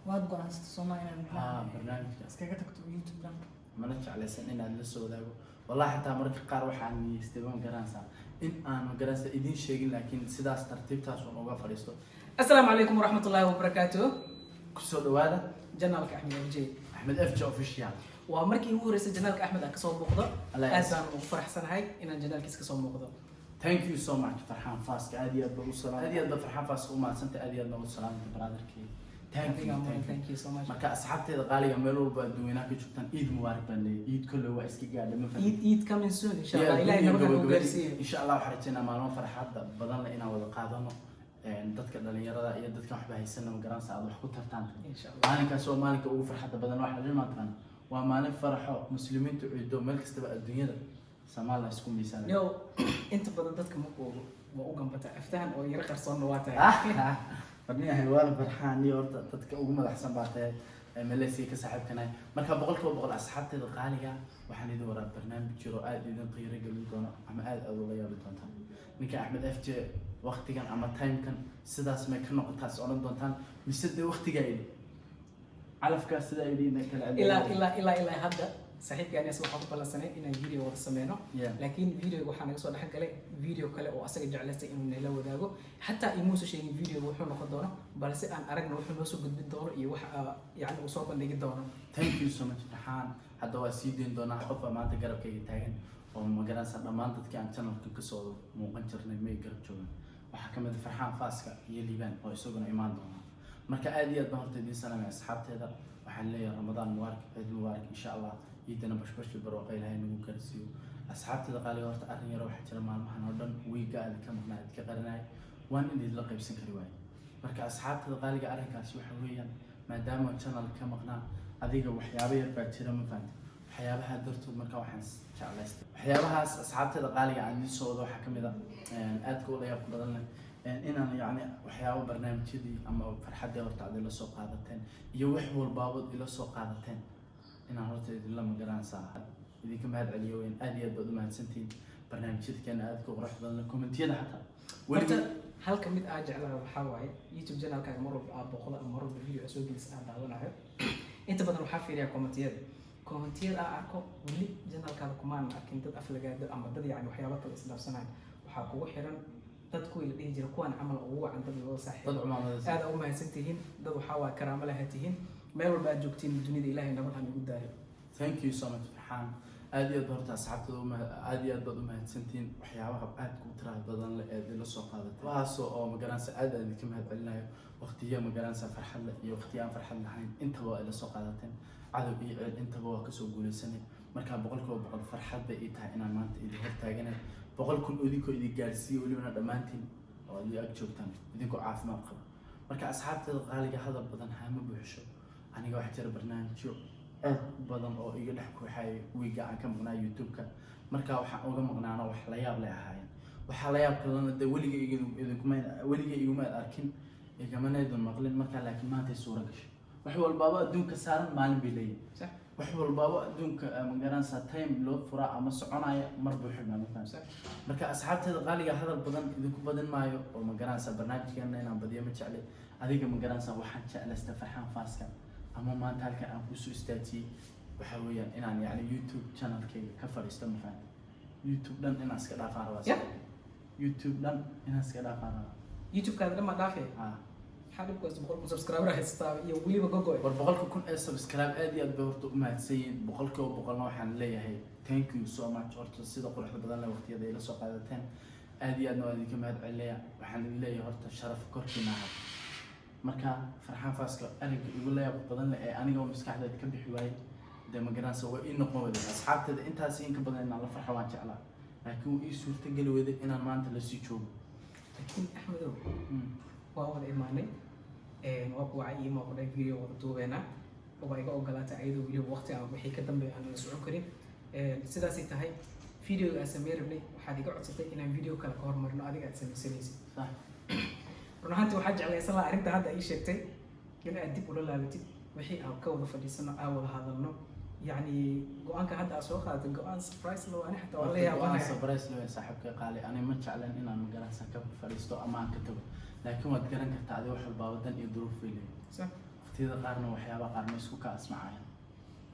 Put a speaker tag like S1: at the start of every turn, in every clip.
S1: waad go'aansatay Soomaaliya inaan
S2: barnaamijka
S1: iskaga tagto YouTube dan
S2: mana jeclaysan inaad la soo wadaago wallahi xataa mararka qaar waxaan niyeystay waan garanaysaa in aan garanaysa idin sheegin laakiin sidaas tartiibtaas oo uga fadhiisto.
S1: Assalaamu calaykum waraxmatullaahi wabarakaatuh.
S2: kusoo dhawaada
S1: janaalka Axmed FJ
S2: official.
S1: waa markii ugu horeysay janaalka Axmed aan ka soo muuqdo
S2: Allah
S1: aad baan ugu faraxsanahay inaan janaalkiisa ka soo muuqdo.
S2: Thank you so much Farxaan Faaska aad iyo aad baa u salaam aad iyo aad Farxaan Faaska u maadsanta aad iyo aad ugu salaamta brotherkii.
S1: Thank you so much.
S2: marka asxaabteeda qaaliga meel walba dadweynaha ka joogtaan Eid Mubarak baan leeyahay Eid kullu waa iska gaadhay ma fahmin
S1: Eid coming soon inshallah ilaahay nabad ku gaarsiiyo
S2: inshallah waxaan rajaynayaa maalmo farxad badan leh inaan wada qaadano dadka dhalinyarada iyo dadka waxba haysan ma garanaysa aad wax ku tartaan
S1: inshallah
S2: maalinkaas oo maalinka ugu farxadda badan waxa la dhimaatan waa maalin faraxo muslimiintu ciido meel kastaba adduunyada Soomaaliya isku miisaan
S1: yo inta badan dadka ma waa u gambata aftaan oo yara qarsoon waa tahay
S2: fadniya haywaal farxaan iyo dadka ugu madaxsan baa tahay Malaysia ka saaxiibkana marka boqol asxaabteeda qaaliga waxaan idin waraa barnaamij jiro aad idin qiiro gelin doona ama aad uga yaabi doontaan ninka Axmed FJ waqtigan ama time-kan sidaas may ka noqotaas oran doontaan mise de waqtigeeda calafka sida ay idin kala
S1: ilaa hadda saaxiibkani asoo waxa ku balansanay inaan video wada sameeyno laakiin video waxa naga soo dhaxan galay video kale oo asaga jeclaystay inuu nala wadaago hatta imuuso sheegin video wuxuu noqon doono balse aan aragna wuxuu noo soo gudbin doono iyo waxa yaani uu soo bandhigi doono.
S2: Thank you so much Farxaan hadda waa sii deyn doona qof maanta garabkayga taagan oo magaranaysa dhammaan dadkii aan channelka ka soo muuqan jirnay may garab joogan waxa kamid ah Farxaan Faaska iyo Liibaan oo isaguna imaan doona marka aad iyo aad baan horta idin salaamay asxaabteeda waxaan leeyahay Ramadaan Mubaarak Eid Mubaarak insha Allah idana bashbash barwaaqo ilaahay nagu gaarsiiyo asxaabteeda qaaliga horta arrin yar waxa jira maalmahan oo dhan wiiga aad ka maqnaad ka qaranay waan in la qaybsan kari waay marka asxaabteeda qaaliga arrinkaas waxa weeyaan maadaama channel ka maqnaa adiga waxyaabo yar baa jira ma fahanti waxyaabaha dartood marka waxaan jeclaystay waxyaabahaas asxaabteeda qaaliga aan idin soo wado waxa kamid ah aadka u layaab badan leh inaan yani waxyaabo barnaamijyadii ama farxadii horta aad la soo qaadateen iyo wax walbaaba ila soo qaadateen inaan horta idin la magaranaysaa idinka mahad celiyo weyn aad iyo aad baad u mahadsantihiin barnaamijyadkeena aad ku qurux badan commentiyada xataa
S1: waliba halka mid aan jeclahay waxa waaye YouTube channelkaaga mar walba aad boqol ama mar walba video soo gelis aan daawanayo inta badan waxaa fiiriyaa commentiyada aan arko wali channelkaaga kumaan arkin dad aflagaada ama dad yani waxyaabo kale isdhaafsanaan waxaa kugu xiran dad kuwii la dhihi jira kuwan camal ugu wacan dad loo saaxiib aad u mahadsantihiin dad waxaa waa karaamo lahaatihiin meel walba aad joogtiin dunida ilaahay nabad ha nagu daayo.
S2: Thank you so much Farxaan aad iyo aad horta asxaabtada aad iyo aad baad u mahadsantihiin waxyaabaha aad ku tiraad badan la eed la soo qaadatay waaso oo magaranaysa aad ka mahad celinayo waqtiga magaranaysa farxad la iyo waqtiga aan farxad lahayn intaba ay la soo qaadateen cadow iyo ceel intaba waa ka soo guuleysanay marka boqol farxad bay tahay inaan maanta idin hor taaganay 100,000 idinko idin gaarsiiyo waliba dhamaantiin oo aad joogtaan idinko caafimaad qaba marka asxaabteeda qaaliga hadal badan haama buuxsho aniga waxa jira barnaamijyo aad badan oo iga dhex kuuxay wiiga aan ka maqnaa YouTube-ka marka waxaan uga maqnaano wax la yaab leh ahaayeen waxa la yaab kalena de weliga iguma arkin igamaneedo maqlin marka laakiin maanta suura gashay wax walbaaba adduunka saaran maalin bay leeyihiin sax wax walbaaba adduunka magaranaysa time loo fura ama soconaya mar buu xidhnaa ma sax marka asxaabteeda qaaliga hadal badan idinku badan maayo oo magaranaysa barnaamijkeena inaan badiyo ma jeclay adiga magaranaysa waxaan jeclaystay Farxaan Faaska ama maanta halkan aan ku soo istaajiyay waxa weeyaan inaan yani YouTube channelkayga ka fadhiisto ma fahanti YouTube dhan inaan iska dhaafaan rabaa YouTube dhan inaan iska dhaafaan rabaa
S1: YouTube kaada dhan ma dhaafay waxaa dhib ku boqol subscriber haystaa iyo waliba gogoy
S2: war 100,000 subscribe aad iyo aad bay horta u mahadsanyihiin 100,000 waxaan leeyahay thank you so much horta sida quruxda badan leh waqtiyada ay la soo qaadateen aad iyo aadna waa idinka mahad celinaya waxaan idin leeyahay horta sharaf korkiina ha marka Farxaan Faaska aniga igu layaab badan leh ee aniga maskaxdayda ka bixi waayay de magaranaysa waa in noqon wada asxaabteeda intaas in ka badan inaan la farxo waan jeclaa laakiin uu suurta gali wada inaan maanta la sii joogo
S1: laakiin Axmedow waa wada imaanay waa ku wacay iyo qodhay video wada duubeena oo iga ogolaatay ayadoo wili waqti aan wixii ka dambeeyay aan la socon karin sidaas ay tahay video aan sameeynay waxaad iga codsatay inaan video kale ka hormarno adiga aad sameysay
S2: sax
S1: runaantii waxaa jeclaysan lahaa arrinta hadda ii sheegtay in aad dib ula laabatid wixii aan ka wada fadhiisano aan wada hadalno يعني go-aanka hadda aad soo qaadatay go-aan surprise loo ani xataa waa la yaabanahay
S2: surprise loo saaxiibka qaali ani ma jeclaan inaan magaranaysa ka fadhiisto ama aan ka tago laakiin waad garan kartaa adiga wax walba wadan iyo duruuf weyn
S1: sax
S2: waqti waqtiyada qaarna waxyaabaha qaar ma isku ka asmacayaan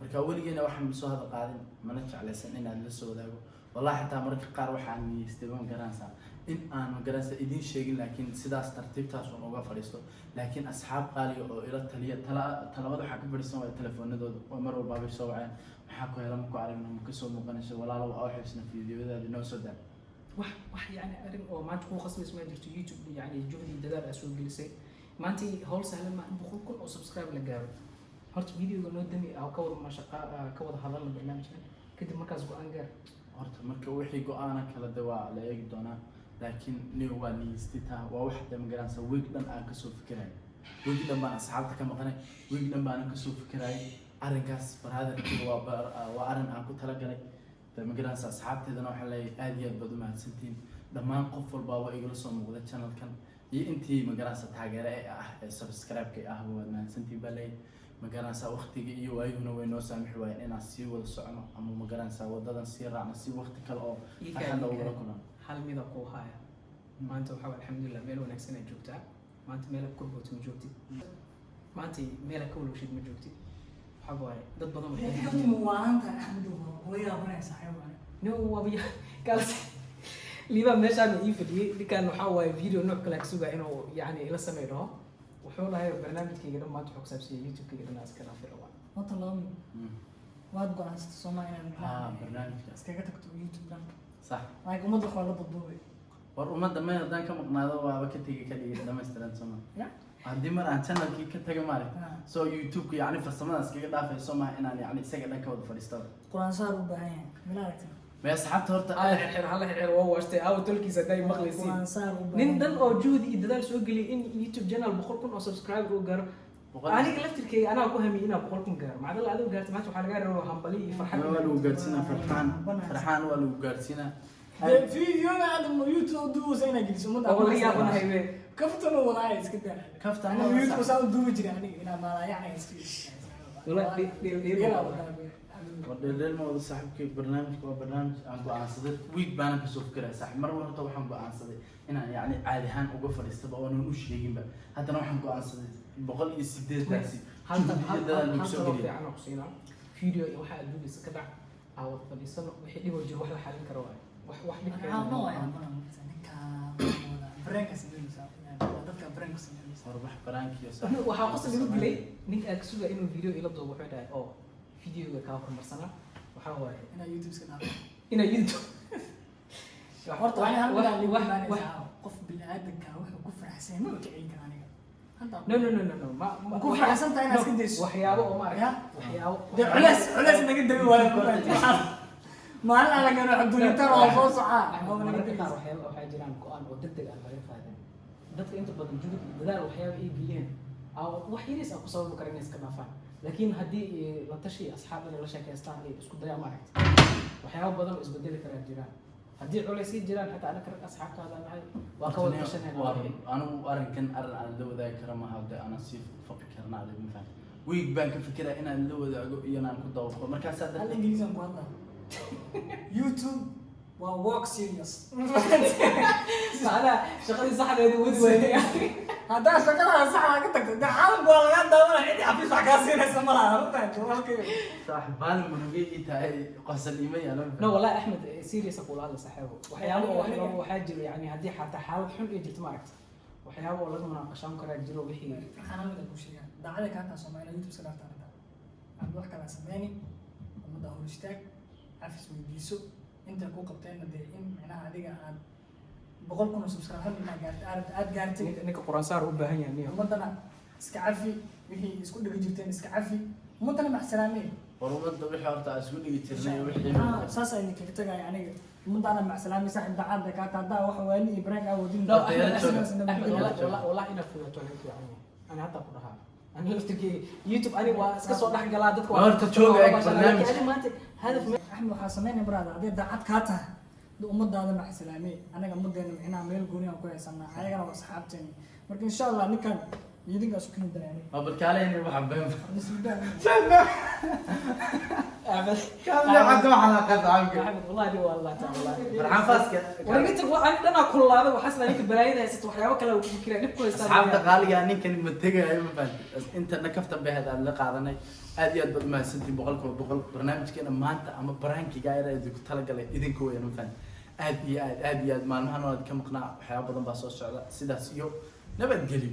S2: marka weligeena waxaan soo hadal qaadin mana jeclaysan inaad la soo wadaago wallahi xitaa mararka qaar waxaan niyeystay ma garanaysaa in aan ma garanaysaa idiin sheegin laakiin sidaas tartiibtaas uun uga fadhiisto laakiin asxaab qaaliga oo ila taliya talabada waxaa ka fadhiisan waaya telefoonadooda oo mar walba bay soo waceen maxaa ku hela maku aragna ma kasoo muuqanayso walaalow aa xibsna fiidiyowadaadi noo soo daa
S1: wax yani arrin oo maanta kuu khasbaysa ma jirto YouTube yani juhdi dadaal aa soo gelisay maanta hawl sahlan ma 100,000 oo subscribe la gaaro horta videoga noo dami aa ka wada mashaqaa ka wada hadalna barnaamijkan kadib markaas go'aan gaar
S2: horta marka wixii go-aana kala de waa la eegi doonaa laakiin niga waa niyistitaa waa wax de magaranaysa weeg dhan aan kasoo fikirayo weeg dhan baan asxaabta ka maqnay weeg dhan baanan kasoo fikirayay arrinkaas baraadarkii waa arrin aan ku talagalay de magaranaysa asxaabteedana waxaa leeyahay aad iyo aad baad u mahadsantihiin dhammaan qof walbaaba igala soo muuqda channelkan iyo intii magaranaysa taageere ee ah ee subscribe-ka ah waad mahadsantihiin baa leeyahay magaranaysa waqtiga iyo waayuhuna way noo saamixi waayeen inaan sii wada socono ama magaranaysa wadadan sii raacno si waqti kale oo axadna ugala kulano
S1: hal mida kuu haya maanta waxaa alxamdulilah meel wanaagsan aad joogtaa maanta meel aad korboota ma joogtid maanta meel aad ka walowshid ma joogtid waxaa waaye dad badan liibaa meeshaan ii fadhiyey ninkaan waxaa waaye video nooc kale sugaa inuu yani ila samey dhaho wuxuu lahay barnaamijkayga dhan maanta wuxuu ku saabsan yahay YouTube-kayga dhan iska dhaafay rabaa
S3: wata laba mid waad go-aansata Soomaaliya inaad
S2: barnaamijka
S3: iskaga tagto YouTube dhan
S2: sax
S3: like ummadda waxaa la badboobay
S2: war ummadda meel haddaan ka maqnaado waaba ka tegi ka dhigay dhamaystiran Soomaali
S3: ya
S2: haddii mar aan channelkii ka taga maaragta soo YouTube-ka yacni farsamadaas iskaga dhaafayso maaha inaan yacni isaga dhan ka wada fadhiisto
S3: quraan saar u baahan yahay mila aragtay
S2: ma asxaabta horta
S1: hala xir waa waastay aaw tolkiisa day maqlaysiin
S3: quraan saar u baahan
S1: nin dhan oo juhdi iyo dadaal soo geliyay in YouTube channel 100,000 oo subscriber uu gaaro aniga laftirkeyga anaa ku hamiyay inaan 100,000 gaaro macdala adigu gaartay maanta waxaa laga rabaa hambali iyo farxad
S2: waa lagu gaarsiinaa farxaan waa lagu gaarsiinaa
S3: videoga aad YouTube duusa ina geliso ummadda
S1: oo la yaabanahay we
S3: kaftan oo walaay iska daa
S2: kaftan
S3: ana YouTube saa u duubi jiray aniga ina maalaayacay iska
S1: wala
S2: ودليل موضوع صاحبك برنامج برنامج عن قاعدة ويك بانا كسوف كره صاحب مرة مرة طبعا عن قاعدة هنا يعني عادي هان وقفر يستبقى وانا نوش يجين بقى حتى نوع عن قاعدة بقول يسدد داسي
S1: هل في عنا قصينا فيديو واحد دوبي سكدع أو فليسنا وحدي وجه واحد حالين كرواي واحد
S3: نوع يعني برانكس dadka branks
S2: warbax brank iyo sax
S1: waxa qosol lagu dilay ninka aad suuga inuu video ila doobo wuxuu dhahay oo videoga ka horumarsana waxa waaye
S3: ina YouTube iska dhaafo
S1: ina YouTube
S3: horta waxaan halkaa ligu imaanaysaa qof bini'aadanka wuxuu ku faraxsan ma ka celin kara aniga
S1: no ma
S3: ku faraxsan tahay inaad iska dayso
S1: waxyaabo oo maaraya waxyaabo
S3: culeys naga dabi waayo maalin aan laga raaxo duunitaan oo soo socaa
S1: waxaa jiraan go-aan oo degdeg ah laga qaadan dadka inta badan judud dadaal waxyaabo ay geliyeen wax yariis ah ku sababi kara inay iska dhaafaan laakiin haddii la tashi asxaabada la sheekaystaan ay isku dayaan maaragta waxyaabo badan oo isbedeli karaa jiraan haddii culaysii jiraan xataa anaka rag asxaabtaada nahay waa ka wada gashanayna
S2: anigu arrinkan arrin aan la wadaagi kara maaha hadee ana sii faqi karna adig ma fahmi wiig baan ka fikiraa inaan la wadaago iyo inaan ku dawaqo markaasaa
S3: hal ingiriisan ku hadlaa YouTube waa work serious
S1: macnaha shaqadii saxdeedu wadi waayay
S3: haddaa shaqada saxda ka tagto dee caalamku waa laga daawana cidi xafiis wax kaa siinaysa ma laha ma fahanto halkii
S2: saaxiibaan muruge ii tahay qosol ima yaalo
S1: no wallahi axmed serious aqul hada saaxiibo waxyaabo waxaa jiro yani haddii xataa xaalad xun ay jirto maaragta waxyaabo oo laga munaaqashaan karaa jiro wixii
S3: xanaamida ku sheegaa daacada kaa taa Soomaaliya YouTube iska dhaaftaan aad wax kala sameeyni umada hor istaag afis weydiiso inta ku qabteen dee in macnaha adiga aad 100,000 subscribe aad gaartay
S1: ninka quraan saar u baahan yahay
S3: ummadana iska cafi wixii isku dhigi jirteen iska cafi ummadana maxsalaameen
S2: ummadda wixii horta aan isku dhigi jirnay wixii
S3: saas ay kaga tagay aniga ummadana maxsalaameen saaxiib daacada ka taa waxa waani Ibrahim awoodin
S1: wallahi ina fuuto ana hadda ku dhahaa أنا لفتكي يوتيوب أنا واسكت صور نحن قلادات
S2: كوا. ما تشوفه برنامج.
S1: أنا ما هدف.
S3: أحمد حسنين برادة هذه دعت كاتها دو أمد هذا مع سلامي أنا قمت إنه هنا عمل قوني أو كويس أنا هاي أنا وأصحابتني لكن إن شاء الله نكن idinkaas ku kini dareemay
S2: ما بالكالين يروح بهم
S3: nasiibaan
S1: أحمد
S2: كان عنده حلقات عامك
S1: أحمد والله دي والله والله
S2: فرحان فاسك
S1: ورقت أنا كل هذا وحسنا إنك برايدة ست وحياة وكلا وكذا نبكو
S2: أصحاب دقالي يعني كان متجه أي مفاد أنت نكفت بهذا اللقاء هذا هذه أدب ما سنتي بقول برنامج كنا ما أنت أما برانكي جايرة إذا كنت تلاقي له إذن كوي أنا مفاد هذه ما نحن كم قناع حياة بدن باصوص على سيدا سيو نبت قليل